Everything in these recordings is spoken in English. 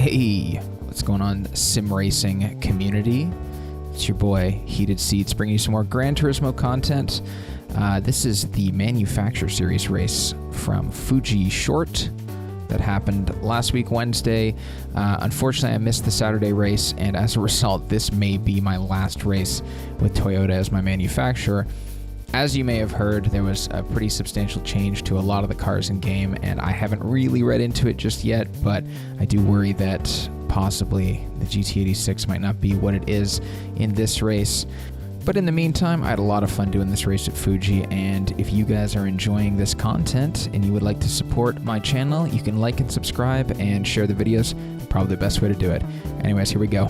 Hey, what's going on, sim racing community? It's your boy, Heated Seats, bringing you some more Gran Turismo content. This is the Manufacturer Series race from Fuji Short that happened last week, Wednesday. Unfortunately, I missed the Saturday race, and as a result, this may be my last race with Toyota as my manufacturer. As you may have heard, there was a pretty substantial change to a lot of the cars in game, and I haven't really read into it just yet, but I do worry that possibly the GT86 might not be what it is in this race. But in the meantime, I had a lot of fun doing this race at Fuji, and if you guys are enjoying this content and you would like to support my channel, you can like and subscribe and share the videos. Probably the best way to do it. Anyways, here we go.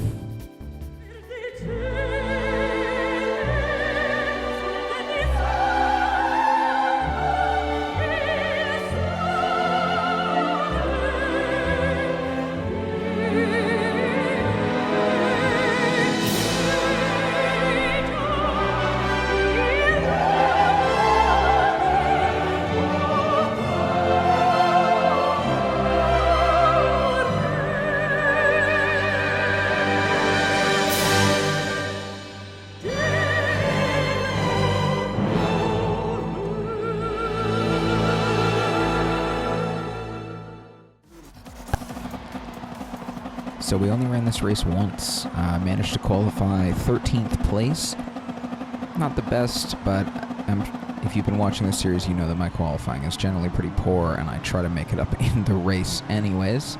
So we only ran this race once, managed to qualify 13th place. Not the best, but if you've been watching this series, you know that my qualifying is generally pretty poor, and I try to make it up in the race anyways.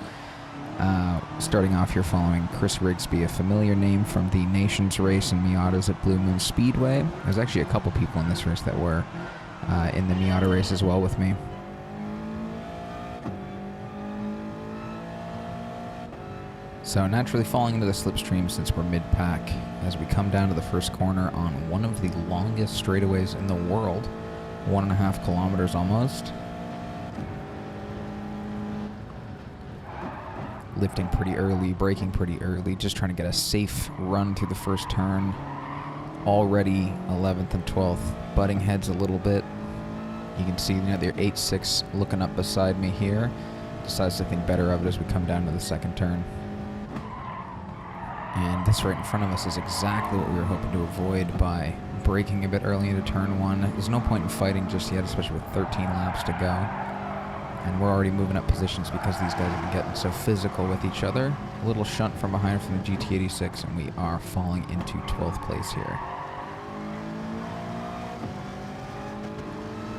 Starting off here following Chris Rigsby, a familiar name from the Nations race and Miatas at Blue Moon Speedway. There's actually a couple people in this race that were in the Miata race as well with me. So naturally falling into the slipstream since we're mid-pack as we come down to the first corner on one of the longest straightaways in the world, 1.5 kilometers almost. Lifting pretty early, braking pretty early, just trying to get a safe run through the first turn. Already 11th and 12th, butting heads a little bit. You can see their 8.6 looking up beside me here. Decides to think better of it as we come down to the second turn. And this right in front of us is exactly what we were hoping to avoid by braking a bit early into turn one. There's no point in fighting just yet, especially with 13 laps to go. And we're already moving up positions because these guys have been getting so physical with each other. A little shunt from behind from the GT86, and we are falling into 12th place here.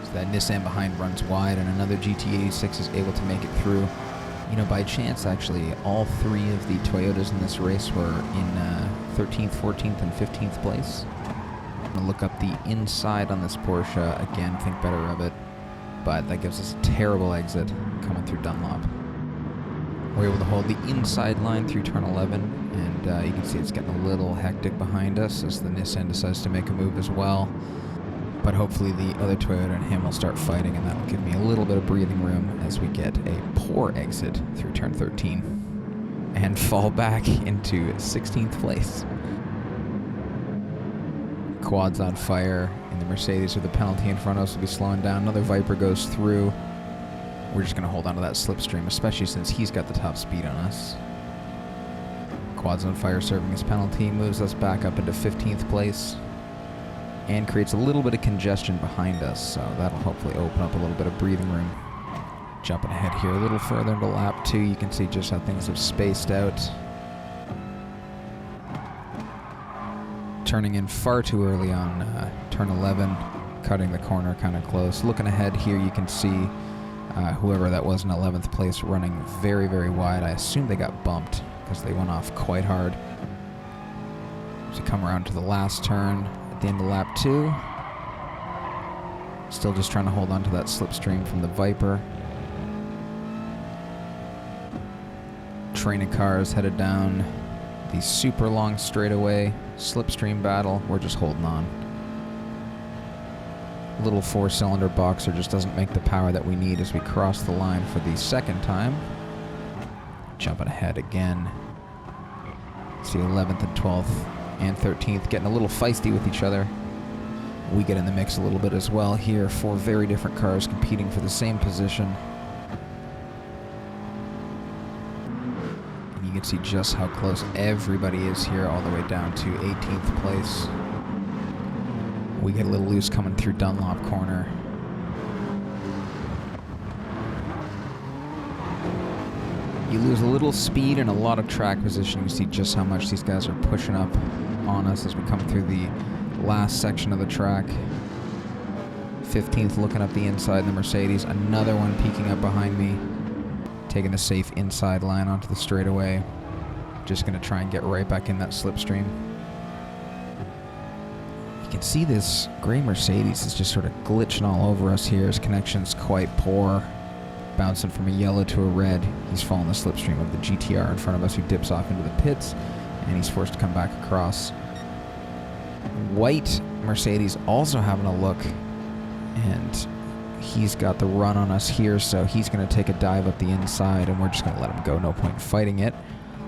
So that Nissan behind runs wide, and another GT86 is able to make it through. You know, by chance, actually, all three of the Toyotas in this race were in 13th, 14th, and 15th place. I'm going to look up the inside on this Porsche. Again, think better of it. But that gives us a terrible exit coming through Dunlop. We're able to hold the inside line through turn 11, and you can see it's getting a little hectic behind us as the Nissan decides to make a move as well. But hopefully the other Toyota and him will start fighting, and that'll give me a little bit of breathing room as we get a poor exit through turn 13 and fall back into 16th place. Quad's on fire, and the Mercedes with the penalty in front of us will be slowing down. Another Viper goes through. We're just going to hold on to that slipstream, especially since he's got the top speed on us. Quad's on fire serving his penalty, moves us back up into 15th place. And creates a little bit of congestion behind us, so that'll hopefully open up a little bit of breathing room. Jumping ahead here a little further into lap 2, you can see just how things have spaced out. Turning in far too early on turn 11, cutting the corner kind of close. Looking ahead here, you can see whoever that was in 11th place running very, very wide. I assume they got bumped because they went off quite hard. As you come around to the last turn, the end of lap 2. Still just trying to hold on to that slipstream from the Viper. Train of cars headed down the super long straightaway. Slipstream battle. We're just holding on. Little 4-cylinder boxer just doesn't make the power that we need as we cross the line for the second time. Jumping ahead again. See 11th and 12th. And 13th getting a little feisty with each other. We get in the mix a little bit as well here. 4 very different cars competing for the same position. And You can see just how close everybody is here, all the way down to 18th place. We get a little loose coming through Dunlop Corner. You lose a little speed and a lot of track position. You see just how much these guys are pushing up on us as we come through the last section of the track. 15th looking up the inside in the Mercedes. Another one peeking up behind me. Taking a safe inside line onto the straightaway. Just going to try and get right back in that slipstream. You can see this gray Mercedes is just sort of glitching all over us here. His connection's quite poor. Bouncing from a yellow to a red. He's following the slipstream of the GTR in front of us, who dips off into the pits, and he's forced to come back across. White Mercedes also having a look, and he's got the run on us here, so he's going to take a dive up the inside, and we're just going to let him go. No point in fighting it.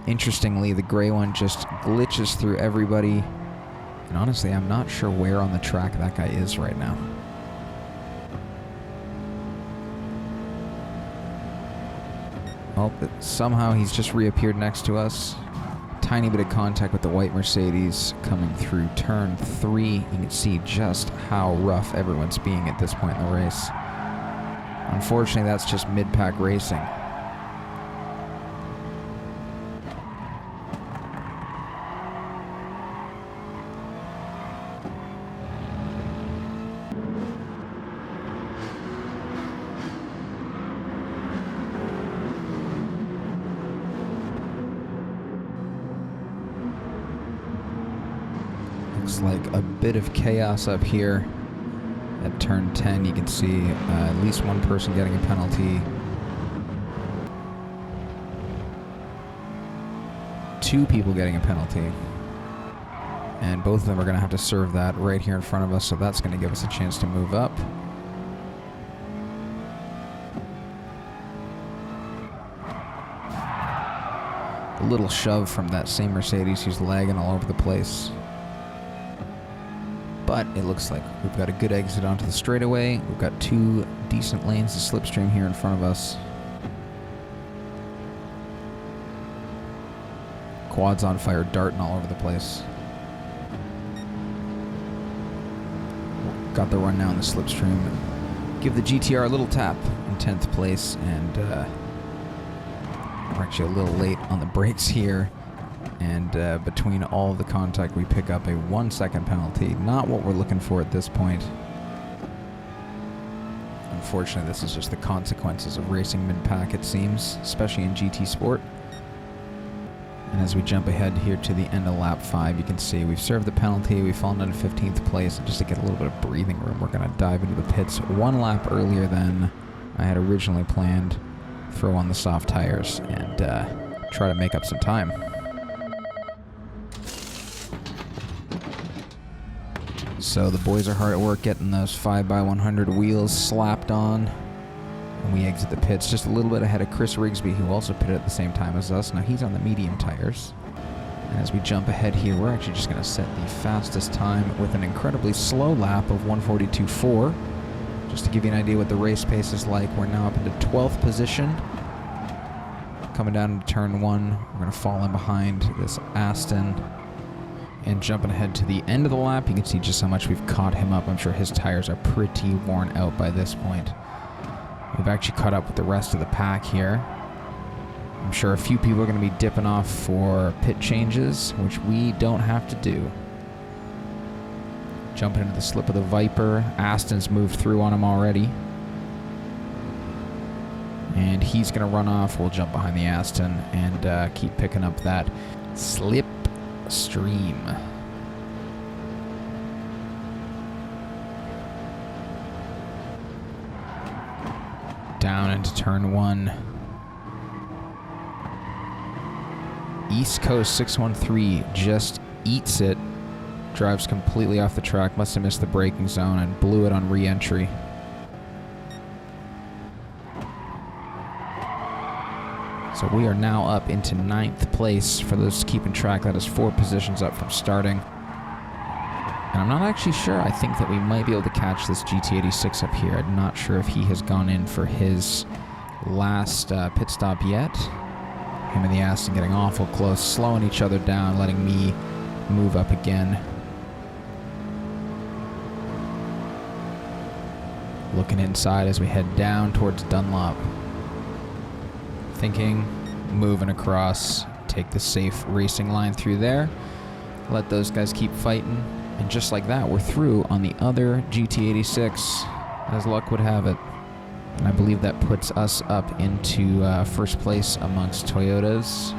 Interestingly, the gray one just glitches through everybody, and honestly, I'm not sure where on the track that guy is right now. Oh, but somehow he's just reappeared next to us. Tiny bit of contact with the white Mercedes coming through turn 3. You can see just how rough everyone's being at this point in the race. Unfortunately, that's just mid-pack racing. Looks like a bit of chaos up here at turn 10. You can see at least one person getting a penalty. 2 people getting a penalty. And both of them are going to have to serve that right here in front of us, so that's going to give us a chance to move up. A little shove from that same Mercedes who's lagging all over the place. But it looks like we've got a good exit onto the straightaway. We've got 2 decent lanes of slipstream here in front of us. Quads on fire, darting all over the place. Got the run now in the slipstream. Give the GTR a little tap in 10th place, and we're actually a little late on the brakes here. And between all of the contact, we pick up a 1-second penalty. Not what we're looking for at this point. Unfortunately, this is just the consequences of racing mid-pack, it seems, especially in GT Sport. And as we jump ahead here to the end of lap 5, you can see we've served the penalty. We've fallen down to 15th place. And just to get a little bit of breathing room, we're going to dive into the pits 1 lap earlier than I had originally planned. Throw on the soft tires and try to make up some time. So the boys are hard at work getting those 5x100 wheels slapped on. And we exit the pits just a little bit ahead of Chris Rigsby, who also pitted at the same time as us. Now he's on the medium tires. And as we jump ahead here, we're actually just going to set the fastest time with an incredibly slow lap of 1:42.4. Just to give you an idea what the race pace is like, we're now up into 12th position. Coming down into turn 1, we're going to fall in behind this Aston. And jumping ahead to the end of the lap, you can see just how much we've caught him up. I'm sure his tires are pretty worn out by this point. We've actually caught up with the rest of the pack here. I'm sure a few people are going to be dipping off for pit changes, which we don't have to do. Jumping into the slip of the Viper. Aston's moved through on him already. And he's going to run off. We'll jump behind the Aston and keep picking up that slip stream. Down into turn 1. East Coast 613 just eats it. Drives completely off the track. Must have missed the braking zone and blew it on re-entry. So we are now up into 9th place. For those keeping track, that is 4 positions up from starting. And I'm not actually sure. I think that we might be able to catch this GT86 up here. I'm not sure if he has gone in for his last pit stop yet. Him and the Aston getting awful close, slowing each other down, letting me move up again. Looking inside as we head down towards Dunlop. Thinking, moving across, take the safe racing line through there. Let those guys keep fighting. And just like that, we're through on the other GT86, as luck would have it. And I believe that puts us up into first place amongst Toyotas.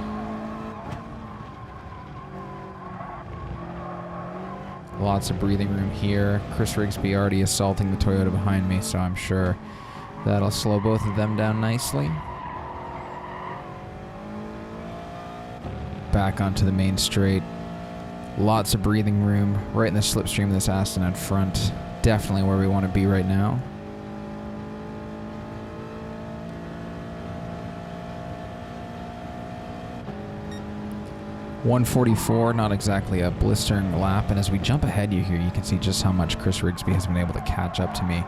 Lots of breathing room here. Chris Rigsby already assaulting the Toyota behind me, so I'm sure that'll slow both of them down nicely. Back onto the main straight. Lots of breathing room right in the slipstream of this Aston in front. Definitely where we want to be right now. .144, not exactly a blistering lap, and as we jump ahead you can see just how much Chris Rigsby has been able to catch up to me.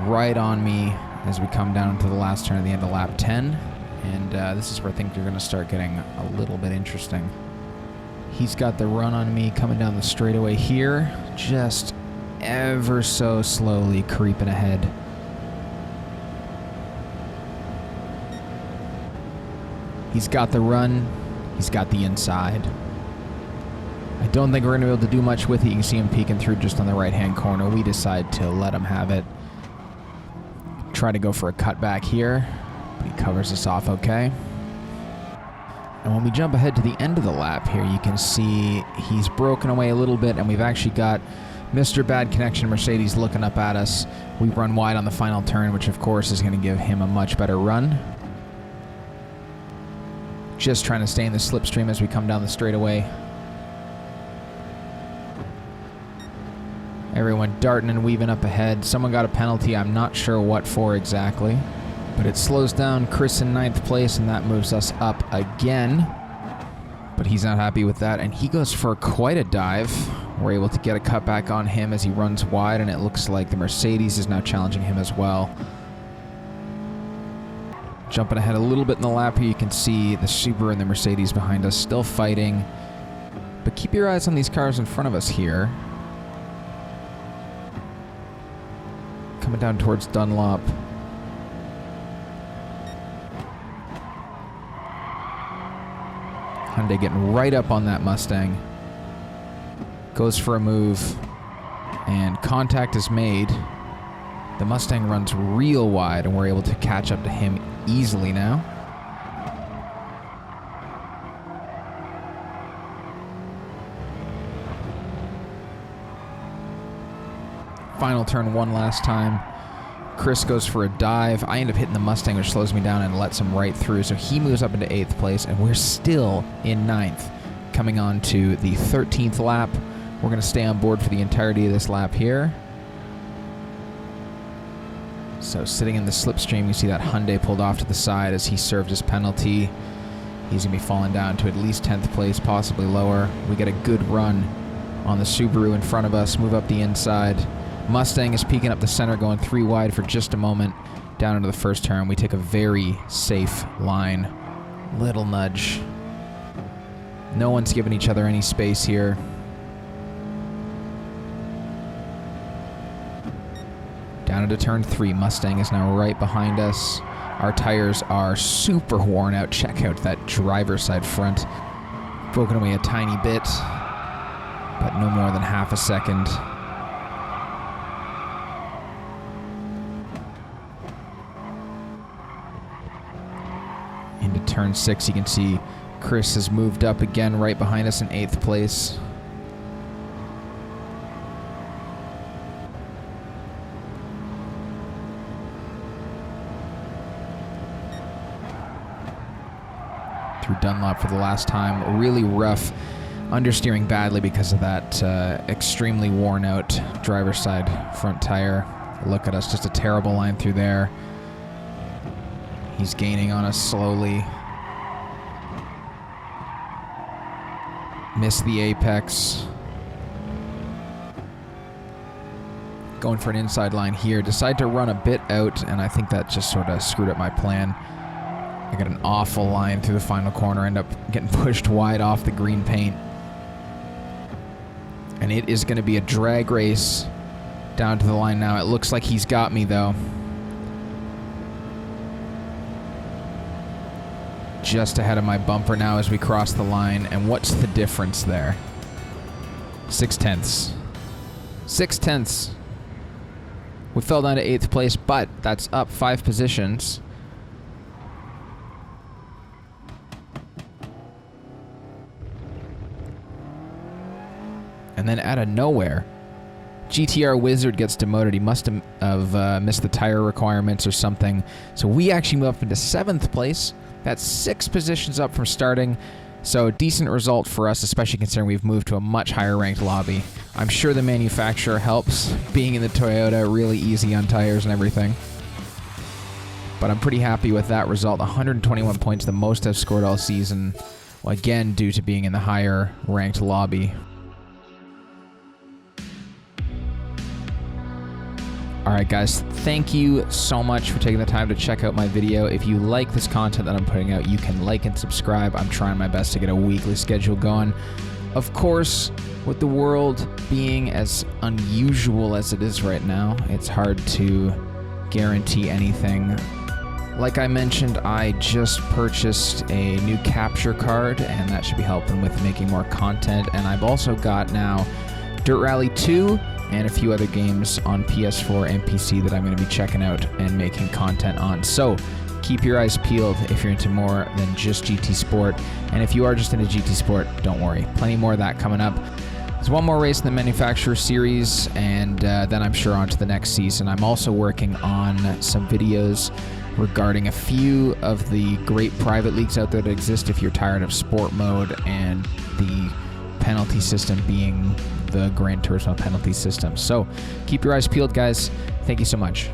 Right on me as we come down to the last turn at the end of lap 10, and this is where I think you're going to start getting a little bit interesting. He's got the run on me coming down the straightaway here, just ever so slowly creeping ahead. He's got the run. He's got the inside. I don't think we're going to be able to do much with it. You can see him peeking through just on the right-hand corner. We decide to let him have it. Try to go for a cutback here, but he covers us off okay. And when we jump ahead to the end of the lap here, you can see he's broken away a little bit, and we've actually got Mr. Bad Connection Mercedes looking up at us. We run wide on the final turn, which of course is going to give him a much better run. Just trying to stay in the slipstream as we come down the straightaway. Everyone darting and weaving up ahead. Someone got a penalty. I'm not sure what for exactly. But it slows down Chris in 9th place, and that moves us up again. But he's not happy with that, and he goes for quite a dive. We're able to get a cutback on him as he runs wide, and it looks like the Mercedes is now challenging him as well. Jumping ahead a little bit in the lap here, you can see the Subaru and the Mercedes behind us still fighting. But keep your eyes on these cars in front of us here. Coming down towards Dunlop. Hyundai getting right up on that Mustang. Goes for a move. And contact is made. The Mustang runs real wide, and we're able to catch up to him easily now. Final turn one last time. Chris goes for a dive. I end up hitting the Mustang, which slows me down and lets him right through. So he moves up into 8th place, and we're still in 9th. Coming on to the 13th lap. We're going to stay on board for the entirety of this lap here. So sitting in the slipstream, you see that Hyundai pulled off to the side as he served his penalty. He's going to be falling down to at least 10th place, possibly lower. We get a good run on the Subaru in front of us, move up the inside. Mustang is peeking up the center, going 3 wide for just a moment. Down into the first turn, we take a very safe line. Little nudge. No one's giving each other any space here. Down into turn 3, Mustang is now right behind us. Our tires are super worn out. Check out that driver's side front. Broken away a tiny bit, but no more than half a second. Into turn 6, you can see Chris has moved up again right behind us in 8th place. Through Dunlop for the last time. Really rough, understeering badly because of that extremely worn out driver's side front tire. Look at us, just a terrible line through there. He's gaining on us slowly. Missed the apex. Going for an inside line here. Decide to run a bit out, and I think that just sort of screwed up my plan. I got an awful line through the final corner, end up getting pushed wide off the green paint. And it is going to be a drag race down to the line now. It looks like he's got me, though. Just ahead of my bumper now as we cross the line. And what's the difference there? 0.6. 0.6. We fell down to 8th place, but that's up 5 positions. And then out of nowhere, GTR Wizard gets demoted. He must have missed the tire requirements or something. So we actually move up into 7th place. That's 6 positions up from starting. So decent result for us, especially considering we've moved to a much higher ranked lobby. I'm sure the manufacturer helps, being in the Toyota, really easy on tires and everything. But I'm pretty happy with that result. 121 points, the most I've scored all season. Well, again, due to being in the higher ranked lobby. Alright guys, thank you so much for taking the time to check out my video. If you like this content that I'm putting out, you can like and subscribe. I'm trying my best to get a weekly schedule going. Of course, with the world being as unusual as it is right now, it's hard to guarantee anything. Like I mentioned, I just purchased a new capture card, and that should be helping with making more content. And I've also got now Dirt Rally 2 and a few other games on PS4 and PC that I'm going to be checking out and making content on. So keep your eyes peeled if you're into more than just GT Sport. And if you are just into GT Sport, don't worry. Plenty more of that coming up. There's one more race in the Manufacturer Series, and then I'm sure on to the next season. I'm also working on some videos regarding a few of the great private leagues out there that exist if you're tired of sport mode and the penalty system being the Gran Turismo penalty system. So keep your eyes peeled, guys. Thank you so much.